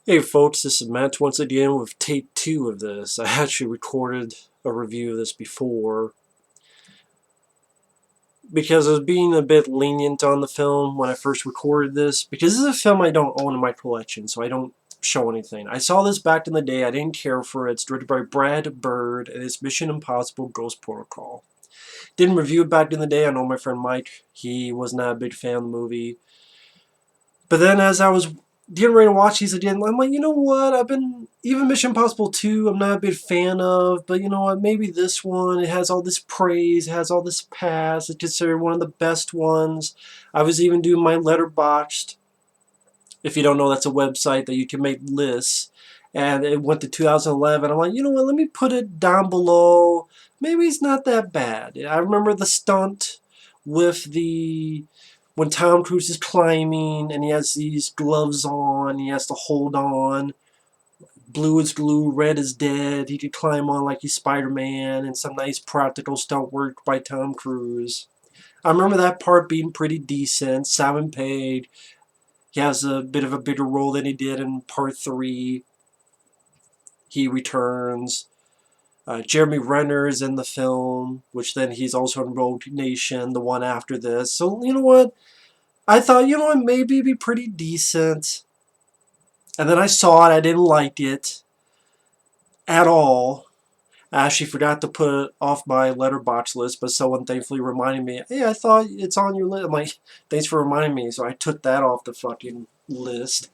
Hey folks, this is Matt once again with take 2 of this. I actually recorded a review of this before because I was being a bit lenient on the film when I first recorded this, because this is a film I don't own in my collection, so I don't show anything. I saw this back in the day, I didn't care for it. It's directed by Brad Bird and it's Mission Impossible Ghost Protocol. Didn't review it back in the day. I know my friend Mike, he was not a big fan of the movie. But then as I was getting ready to watch these again, I'm like, you know what? Even Mission Impossible 2, I'm not a big fan of, but you know what? Maybe this one, it has all this praise, it has all this pass, it's considered one of the best ones. I was even doing my Letterboxd. If you don't know, that's a website that you can make lists. And it went to 2011. I'm like, you know what? Let me put it down below. Maybe it's not that bad. I remember the stunt with the when Tom Cruise is climbing and he has these gloves on, he has to hold on. Blue is glue, red is dead. He could climb on like he's Spider-Man, and some nice practical stunt work by Tom Cruise. I remember that part being pretty decent. Simon Pegg, he has a bit of a bigger role than he did in part 3. He returns. Jeremy Renner is in the film, which then he's also in Rogue Nation, the one after this. So, you know what? I thought, you know what, maybe it'd be pretty decent. And then I saw it, I didn't like it at all. I actually forgot to put it off my letterbox list, but someone thankfully reminded me, hey, I thought it's on your list. I'm like, thanks for reminding me. So I took that off the fucking list.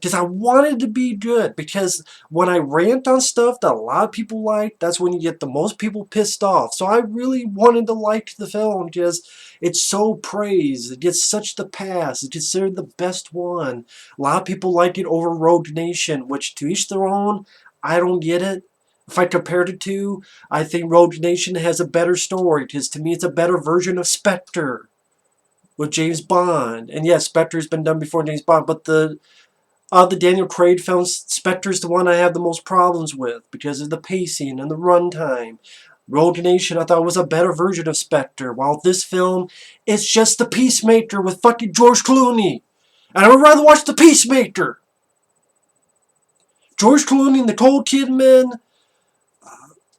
Because I wanted to be good. Because when I rant on stuff that a lot of people like, that's when you get the most people pissed off. So I really wanted to like the film because it's so praised. It gets such the pass. It's considered the best one. A lot of people like it over Rogue Nation, which to each their own. I don't get it. If I compared it to, I think Rogue Nation has a better story. Because to me, it's a better version of Spectre with James Bond. And yes, Spectre's been done before James Bond, but the Daniel Craig films, Spectre's the one I have the most problems with because of the pacing and the runtime. Rogue Nation I thought was a better version of Spectre, while this film is just The Peacemaker with fucking George Clooney. And I would rather watch The Peacemaker. George Clooney, Nicole Kidman,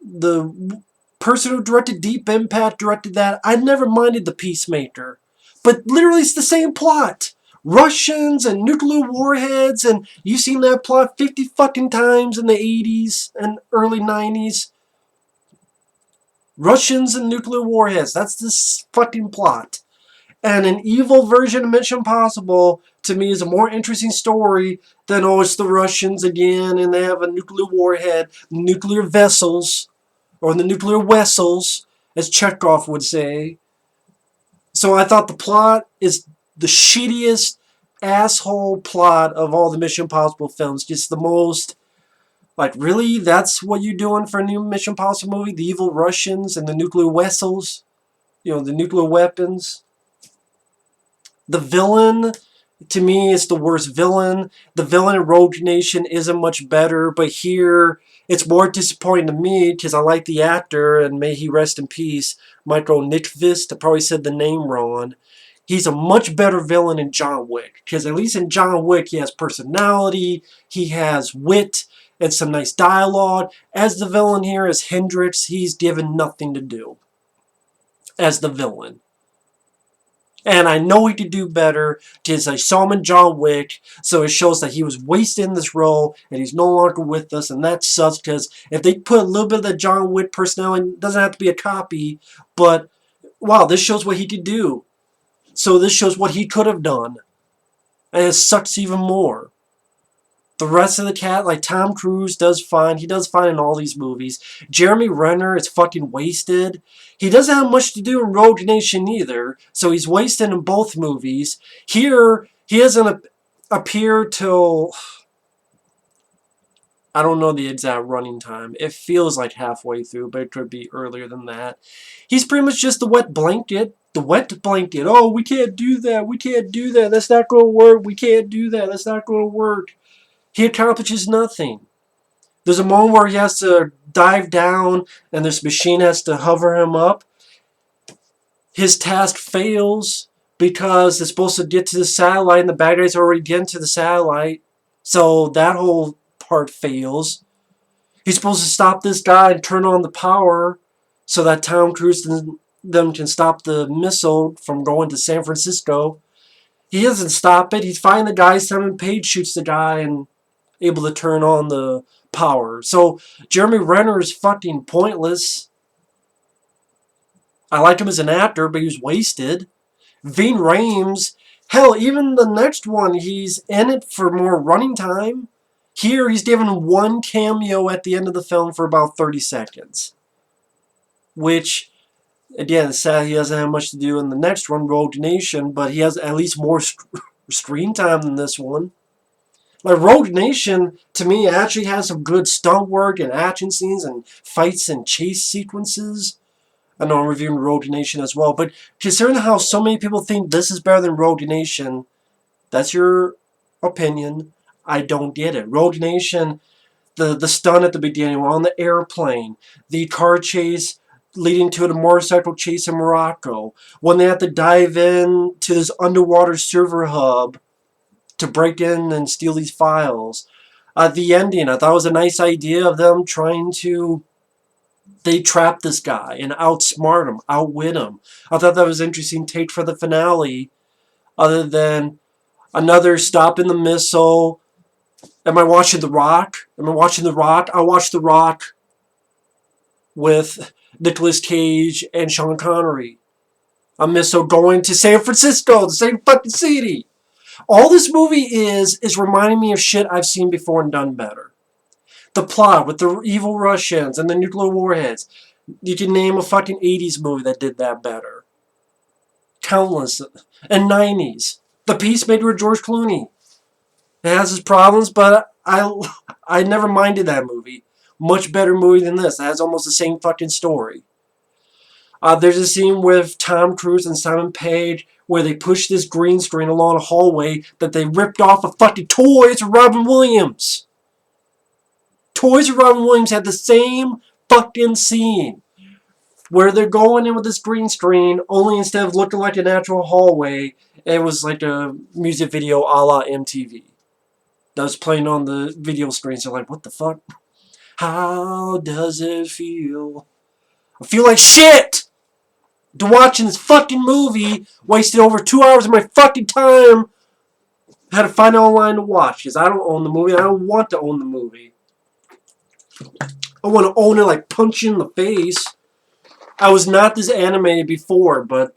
the person who directed Deep Impact directed that. I never minded The Peacemaker. But literally it's the same plot. Russians and nuclear warheads, and you've seen that plot 50 fucking times in the 80s and early 90s. Russians and nuclear warheads, that's this fucking plot. And an evil version of Mission Impossible, to me, is a more interesting story than, oh, it's the Russians again, and they have a nuclear warhead, nuclear vessels, or the nuclear vessels, as Chekhov would say. So I thought the plot is the shittiest asshole plot of all the Mission Impossible films. Just the most, like, really? That's what you're doing for a new Mission Impossible movie? The evil Russians and the nuclear vessels? You know, the nuclear weapons? The villain, to me, is the worst villain. The villain in Rogue Nation isn't much better, but here it's more disappointing to me because I like the actor, and may he rest in peace, Michael Nyqvist. I probably said the name wrong. He's a much better villain in John Wick, because at least in John Wick he has personality, he has wit, and some nice dialogue. As the villain here, as Hendrix, he's given nothing to do as the villain. And I know he could do better because I saw him in John Wick, so it shows that he was wasted in this role and he's no longer with us, and that sucks because if they put a little bit of that John Wick personality, it doesn't have to be a copy, but wow, this shows what he could do. So this shows what he could have done. And it sucks even more. The rest of the cast, like Tom Cruise does fine. He does fine in all these movies. Jeremy Renner is fucking wasted. He doesn't have much to do in Rogue Nation either, so he's wasted in both movies. Here, he doesn't appear till, I don't know the exact running time. It feels like halfway through, but it could be earlier than that. He's pretty much just the wet blanket. The wet blanket. Oh, we can't do that. We can't do that. That's not going to work. We can't do that. That's not going to work. He accomplishes nothing. There's a moment where he has to dive down and this machine has to hover him up. His task fails because it's supposed to get to the satellite and the bad guys are already getting to the satellite. So that whole part fails. He's supposed to stop this guy and turn on the power so that Tom Cruise and them can stop the missile from going to San Francisco. He doesn't stop it. He's fighting the guy. Simon Pegg shoots the guy and able to turn on the power. So Jeremy Renner is fucking pointless. I like him as an actor, but he was wasted. Ving Rhames, hell, even the next one, he's in it for more running time. Here, he's given one cameo at the end of the film for about 30 seconds. Which, again, it's sad he doesn't have much to do in the next one, Rogue Nation, but he has at least more screen time than this one. Like, Rogue Nation, to me, actually has some good stunt work and action scenes and fights and chase sequences. I know I'm reviewing Rogue Nation as well, but considering how so many people think this is better than Rogue Nation, that's your opinion. I don't get it. Rogue Nation, the stunt at the beginning, on the airplane, the car chase leading to the motorcycle chase in Morocco, when they have to dive in to this underwater server hub to break in and steal these files. The ending, I thought it was a nice idea of them trying to... They trap this guy and outsmart him, outwit him. I thought that was an interesting take for the finale, other than another stop in the missile. Am I watching The Rock? Am I watching The Rock? I watched The Rock with Nicolas Cage and Sean Connery. A missile going to San Francisco, the same fucking city. All this movie is reminding me of shit I've seen before and done better. The plot with the evil Russians and the nuclear warheads. You can name a fucking 80s movie that did that better. Countless. And 90s. The Peacemaker with George Clooney. It has its problems, but I never minded that movie. Much better movie than this. It has almost the same fucking story. There's a scene with Tom Cruise and Simon Pegg where they push this green screen along a hallway that they ripped off of fucking Toys of Robin Williams. Toys of Robin Williams had the same fucking scene where they're going in with this green screen, only instead of looking like a natural hallway, it was like a music video a la MTV. That was playing on the video screen, so like, what the fuck? How does it feel? I feel like shit! To watching this fucking movie, wasted over 2 hours of my fucking time. I had to find it online to watch, because I don't own the movie, I don't want to own the movie. I want to own it like punch you in the face. I was not this animated before, but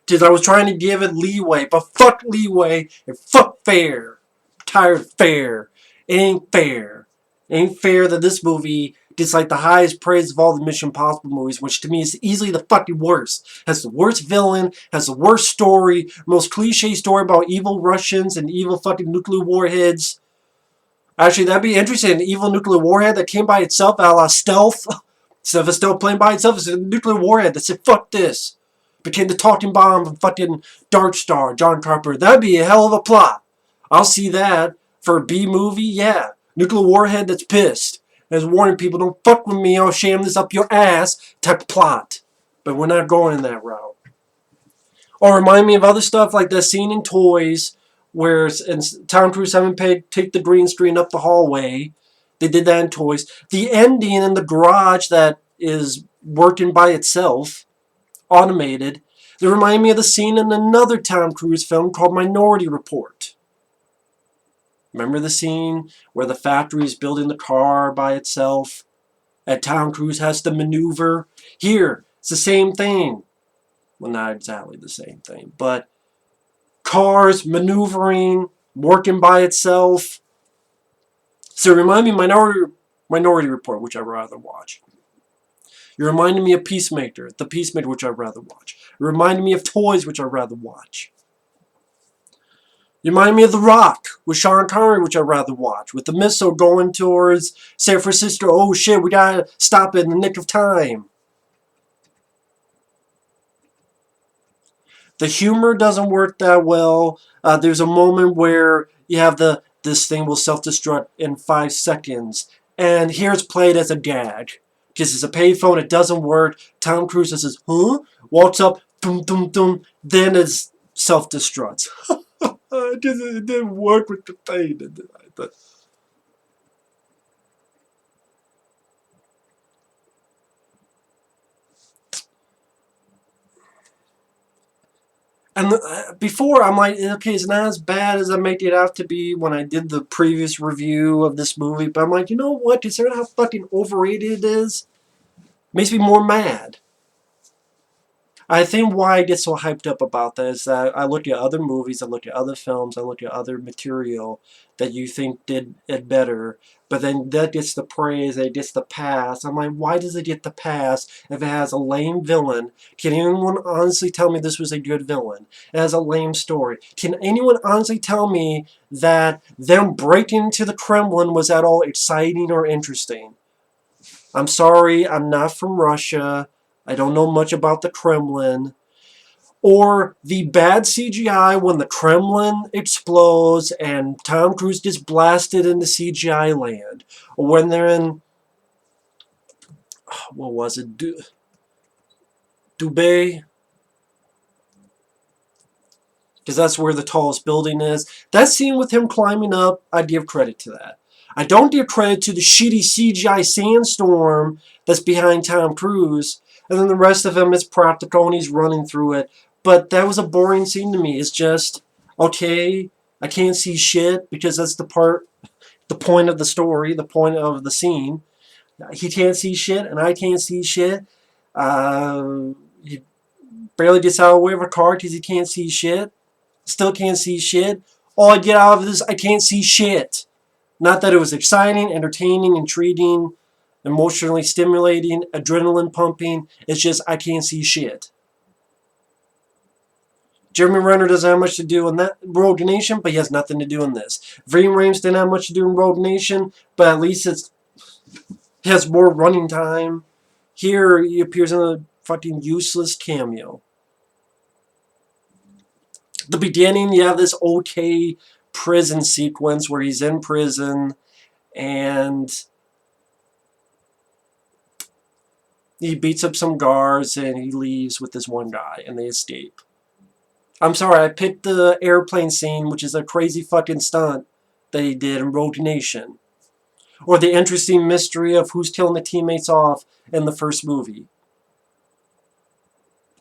because I was trying to give it leeway, but fuck leeway and fuck fair. I'm tired of fair. It ain't fair. It ain't fair that this movie gets like the highest praise of all the Mission Impossible movies, which to me is easily the fucking worst. Has the worst villain, has the worst story, most cliche story about evil Russians and evil fucking nuclear warheads. Actually, that'd be interesting. An evil nuclear warhead that came by itself, a la Stealth. Instead of a stealth plane by itself, it's a nuclear warhead that said, fuck this. Became the talking bomb of fucking Dark Star, John Carpenter. That'd be a hell of a plot. I'll see that. For a B movie, yeah. Nuclear warhead that's pissed. As warning people, don't fuck with me, I'll sham this up your ass type of plot. But we're not going in that route. Or remind me of other stuff like that scene in Toys where Tom Cruise, Simon Pegg take the green screen up the hallway. They did that in Toys. The ending in the garage that is working by itself, automated. They remind me of the scene in another Tom Cruise film called Minority Report. Remember the scene where the factory is building the car by itself? And Tom Cruise has to maneuver? Here, it's the same thing. Well, not exactly the same thing, but cars, maneuvering, working by itself. So remind me of Minority Report, which I'd rather watch. You reminded me of Peacemaker, The Peacemaker, which I'd rather watch. You reminded me of Toys, which I'd rather watch. You remind me of The Rock with Sean Connery, which I'd rather watch. With the missile going towards San Francisco. Oh shit, we gotta stop it in the nick of time. The humor doesn't work that well. There's a moment where you have this thing will self-destruct in 5 seconds. And here it's played as a gag. Because it's a payphone, it doesn't work. Tom Cruise says, huh? Walks up, dum dum dum. Then it self-destructs. it didn't work with the thing. And before, I'm like, okay, it's not as bad as I made it out to be when I did the previous review of this movie. But I'm like, you know what? Considering how fucking overrated it is, makes me more mad. I think why I get so hyped up about that is that I look at other movies, I look at other films, I look at other material that you think did it better, but then that gets the praise, it gets the pass. I'm like, why does it get the pass if it has a lame villain? Can anyone honestly tell me this was a good villain? It has a lame story. Can anyone honestly tell me that them breaking into the Kremlin was at all exciting or interesting? I'm sorry, I'm not from Russia. I don't know much about the Kremlin. Or the bad CGI when the Kremlin explodes and Tom Cruise gets blasted into CGI land. Or when they're in, what was it, Dubai? Because that's where the tallest building is. That scene with him climbing up, I give credit to that. I don't give credit to the shitty CGI sandstorm that's behind Tom Cruise. And then the rest of him is practical and he's running through it. But that was a boring scene to me. It's just, okay, I can't see shit because that's the point of the story, the point of the scene. He can't see shit and I can't see shit. He barely gets out of the way of a car because he can't see shit. Still can't see shit. All I get out of this, I can't see shit. Not that it was exciting, entertaining, intriguing, emotionally stimulating, adrenaline pumping. It's just I can't see shit. Jeremy Renner doesn't have much to do in that Rogue Nation, but he has nothing to do in this. Ving Rhames didn't have much to do in Rogue Nation, but at least it has more running time. Here, he appears in a fucking useless cameo. The beginning, you have this okay prison sequence where he's in prison and he beats up some guards and he leaves with this one guy and they escape. I'm sorry, I picked the airplane scene, which is a crazy fucking stunt that he did in Rogue Nation. Or the interesting mystery of who's killing the teammates off in the first movie.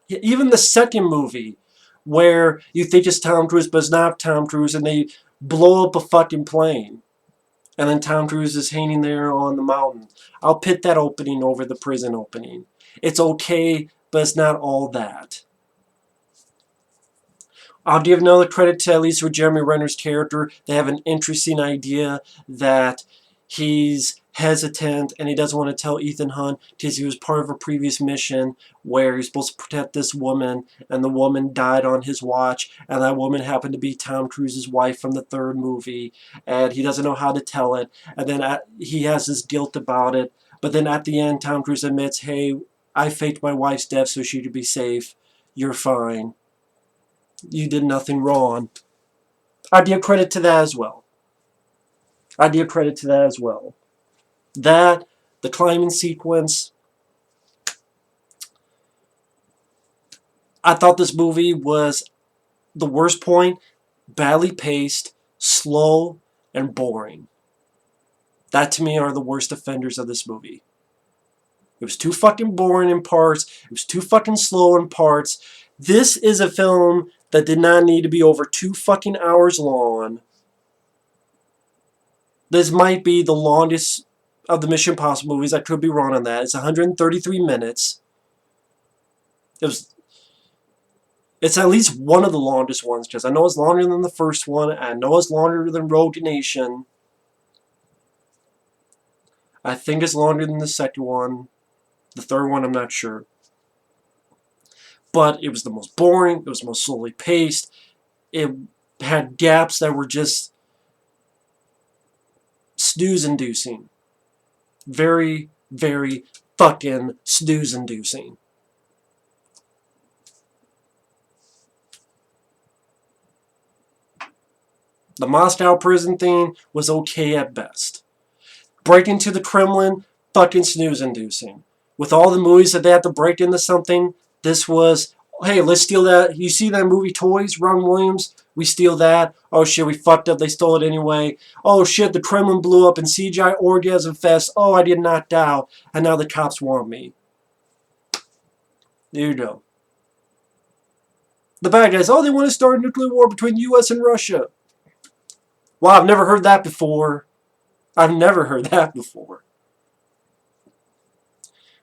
Even the second movie, where you think it's Tom Cruise, but it's not Tom Cruise, and they blow up a fucking plane. And then Tom Cruise is hanging there on the mountain. I'll pit that opening over the prison opening. It's okay, but it's not all that. I'll give another credit to at least for Jeremy Renner's character. They have an interesting idea that he's hesitant and he doesn't want to tell Ethan Hunt because he was part of a previous mission where he's supposed to protect this woman and the woman died on his watch and that woman happened to be Tom Cruise's wife from the third movie and he doesn't know how to tell it and then he has this guilt about it, but then at the end Tom Cruise admits, hey, I faked my wife's death so she could be safe. You're fine. You did nothing wrong. I give credit to that as well. That, the climbing sequence. I thought this movie was the worst point, badly paced, slow, and boring. That to me are the worst offenders of this movie. It was too fucking boring in parts. It was too fucking slow in parts. This is a film that did not need to be over 2 fucking hours long. This might be the longest of the Mission Impossible movies. I could be wrong on that. It's 133 minutes. It's at least one of the longest ones, because I know it's longer than the first one. I know it's longer than Rogue Nation. I think it's longer than the second one. The third one, I'm not sure. But it was the most boring. It was the most slowly paced. It had gaps that were just snooze-inducing. Very, very fucking snooze-inducing. The Moscow prison thing was okay at best. Break into the Kremlin, fucking snooze-inducing. With all the movies that they have to break into something, this was, hey, let's steal that. You see that movie Toys, Ron Williams? We steal that. Oh shit, we fucked up. They stole it anyway. Oh shit, the Kremlin blew up in CGI Orgasm Fest. Oh, I get knocked out. And now the cops want me. There you go. The bad guys, oh, they want to start a nuclear war between US and Russia. Wow, I've never heard that before. I've never heard that before.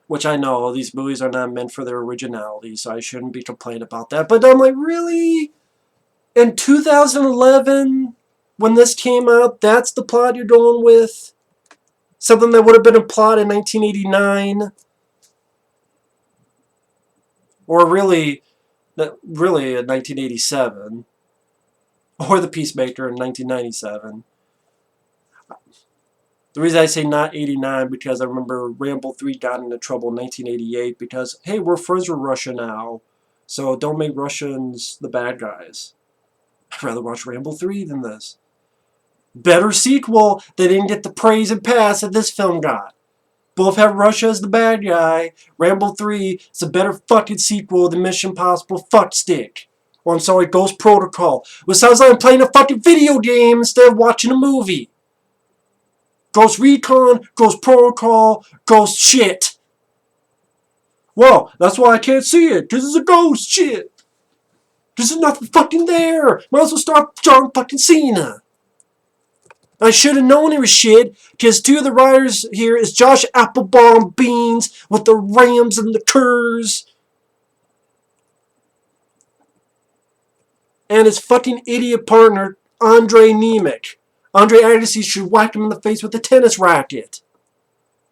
Which I know, these movies are not meant for their originality, so I shouldn't be complaining about that. But I'm like, really? In 2011, when this came out, that's the plot you're going with? Something that would have been a plot in 1989? Or really in 1987? Or The Peacemaker in 1997? The reason I say not 89 because I remember Rambo 3 got into trouble in 1988 because, hey, we're friends with Russia now, so don't make Russians the bad guys. I'd rather watch Rambo 3 than this. Better sequel. They didn't get the praise and pass that this film got. Both have Russia as the bad guy. Rambo 3 is a better fucking sequel than Mission Impossible Fuck Stick. Or I'm sorry, Ghost Protocol. Which sounds like I'm playing a fucking video game instead of watching a movie. Ghost Recon, Ghost Protocol, Ghost Shit. Well, that's why I can't see it, because it's a ghost shit. There's nothing fucking there. Might as well start John fucking Cena. I should have known it was shit, because two of the writers here is Josh Appelbaum Beans with the Rams and the Curs. And his fucking idiot partner, André Nemec. Andre Agassi should whack him in the face with a tennis racket.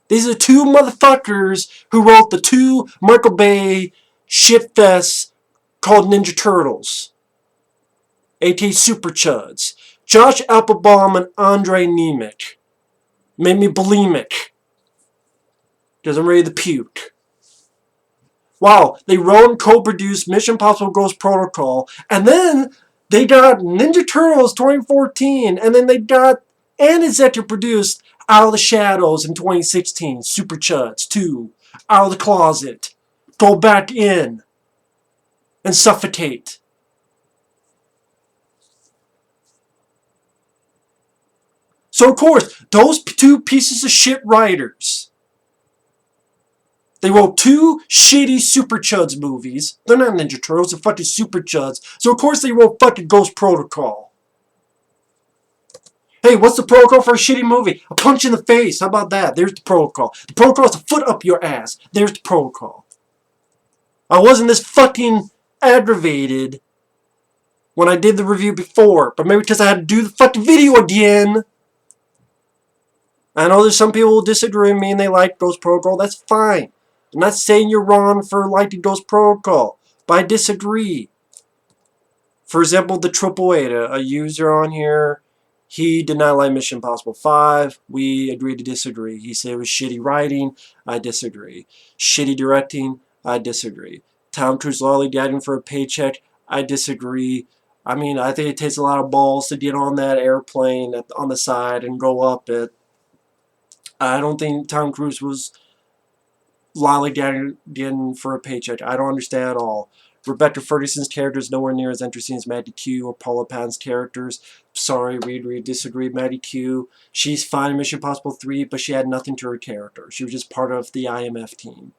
These are two motherfuckers who wrote the two Michael Bay shitfests called Ninja Turtles. A.K.A. Super Chuds. Josh Appelbaum and Andre Nemec. Made me bulimic. Because I'm ready to puke. Wow, they wrote and co-produced Mission Impossible Ghost Protocol, and then they got Ninja Turtles 2014, and then they got and executive produced Out of the Shadows in 2016, Super Chuds 2, Out of the Closet, Go Back In, and Suffocate. So of course, those two pieces of shit writers, they wrote two shitty Super Chuds movies. They're not Ninja Turtles, they're fucking Super Chuds. So of course they wrote fucking Ghost Protocol. Hey, what's the protocol for a shitty movie? A punch in the face. How about that? There's the protocol. The protocol is a foot up your ass. There's the protocol. I wasn't this fucking aggravated when I did the review before, but maybe because I had to do the fucking video again. I know there's some people who disagree with me and they like Ghost Protocol. That's fine. I'm not saying you're wrong for liking Ghost Protocol, but I disagree. For example, the AAA, a user on here, he did not like Mission Impossible 5. We agreed to disagree. He said it was shitty writing. I disagree. Shitty directing. I disagree. Tom Cruise lollygagging for a paycheck. I disagree. I mean, I think it takes a lot of balls to get on that airplane on the side and go up it. I don't think Tom Cruise was lollygagging for a paycheck. I don't understand at all. Rebecca Ferguson's character is nowhere near as interesting as Maddie Q or Paula Patton's characters. Sorry, we disagreed. Maddie Q, she's fine in Mission Impossible 3, but she had nothing to her character. She was just part of the IMF team.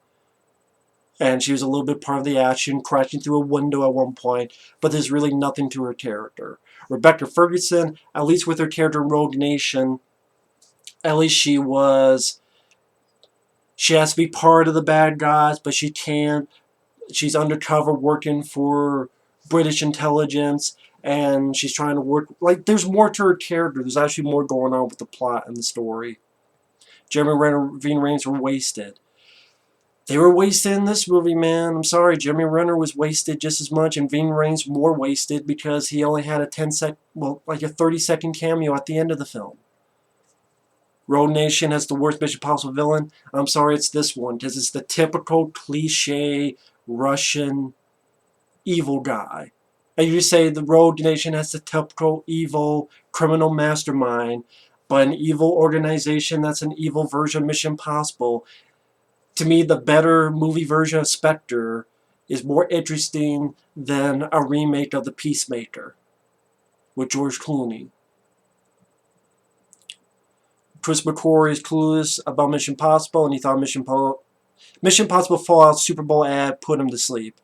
And she was a little bit part of the action, crashing through a window at one point, but there's really nothing to her character. Rebecca Ferguson, at least with her character in Rogue Nation, at least she has to be part of the bad guys, but she can't. She's undercover working for British intelligence, and she's trying to work. Like, there's more to her character. There's actually more going on with the plot and the story. Jeremy Renner and Ving Rhames were wasted. They were wasted in this movie, man. I'm sorry. Jeremy Renner was wasted just as much, and Ving Rhames more wasted because he only had a 30-second cameo at the end of the film. Rogue Nation has the worst Mission Impossible villain. I'm sorry, it's this one, because it's the typical cliche Russian evil guy. And you say the Rogue Nation has the typical evil criminal mastermind, but an evil organization that's an evil version of Mission Impossible. To me, the better movie version of Spectre is more interesting than a remake of The Peacemaker. with George Clooney. Chris McCory is clueless about Mission Impossible, and he thought Mission Impossible Fallout Super Bowl ad put him to sleep.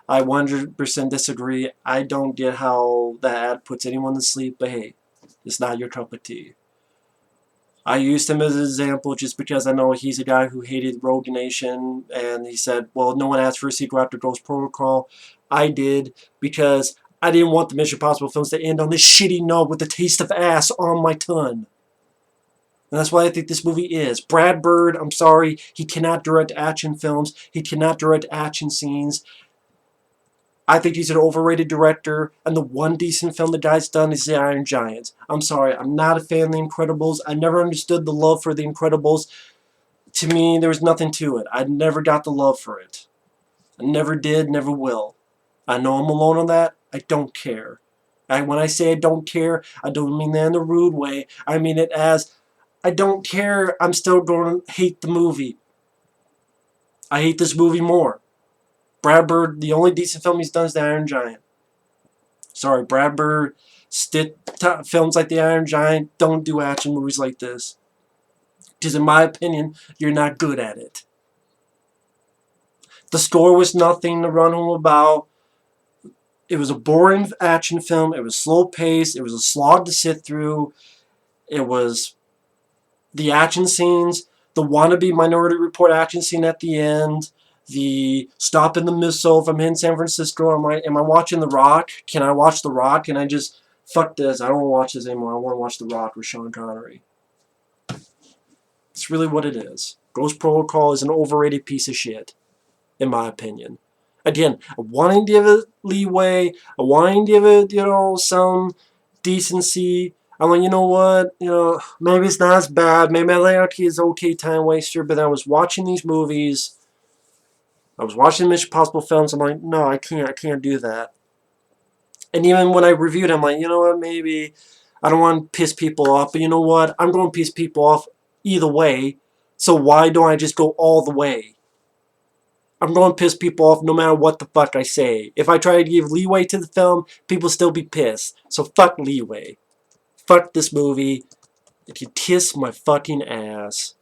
I 100% disagree. I don't get how that ad puts anyone to sleep, but hey, it's not your cup of tea. I used him as an example just because I know he's a guy who hated Rogue Nation, and he said, well, no one asked for a sequel after Ghost Protocol. I did, because I didn't want the Mission Impossible films to end on this shitty note with the taste of ass on my tongue. And that's what I think this movie is. Brad Bird, I'm sorry, he cannot direct action films. He cannot direct action scenes. I think he's an overrated director, and the one decent film the guy's done is The Iron Giant. I'm sorry, I'm not a fan of The Incredibles. I never understood the love for The Incredibles. To me, there was nothing to it. I never got the love for it. I never did, never will. I know I'm alone on that. I don't care. When I say I don't care, I don't mean that in a rude way. I mean it as, I don't care, I'm still going to hate the movie. I hate this movie more. Brad Bird, the only decent film he's done is The Iron Giant. Sorry, Brad Bird, films like The Iron Giant, don't do action movies like this. Because in my opinion, you're not good at it. The score was nothing to run home about. It was a boring action film. It was slow paced. It was a slog to sit through. It was the action scenes, the wannabe Minority Report action scene at the end, the stopping the missile if I'm in San Francisco. Am I watching The Rock? Can I watch The Rock? Can I just, fuck this, I don't want to watch this anymore. I want to watch The Rock with Sean Connery. It's really what it is. Ghost Protocol is an overrated piece of shit, in my opinion. Again, I want to give it leeway. I want to give it, some decency. I'm like, you know what? Maybe it's not as bad. Maybe Anarchy is okay time waster. But I was watching these movies. I was watching Mission Impossible films. I'm like, no, I can't do that. And even when I reviewed, I'm like, you know what? Maybe I don't want to piss people off. But you know what? I'm going to piss people off either way. So why don't I just go all the way? I'm going to piss people off no matter what the fuck I say. If I try to give leeway to the film, people still be pissed. So fuck leeway. Fuck this movie. If you kiss my fucking ass.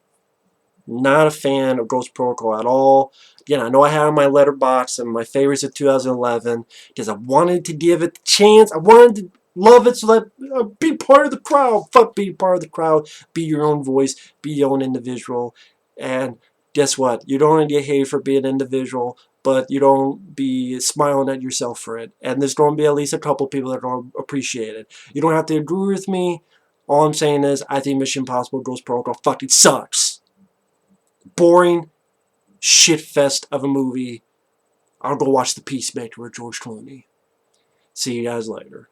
Not a fan of Ghost Protocol at all. Again, I know I had on my letterbox and my favorites of 2011 because I wanted to give it the chance. I wanted to love it so that be part of the crowd. Fuck being part of the crowd. Be your own voice. Be your own individual. And guess what? You don't get hated for being an individual, but you don't be smiling at yourself for it. And there's going to be at least a couple people that are going to appreciate it. You don't have to agree with me. All I'm saying is I think Mission Impossible Ghost Protocol fucking sucks. Boring shitfest of a movie. I'll go watch The Peacemaker with George Clooney. See you guys later.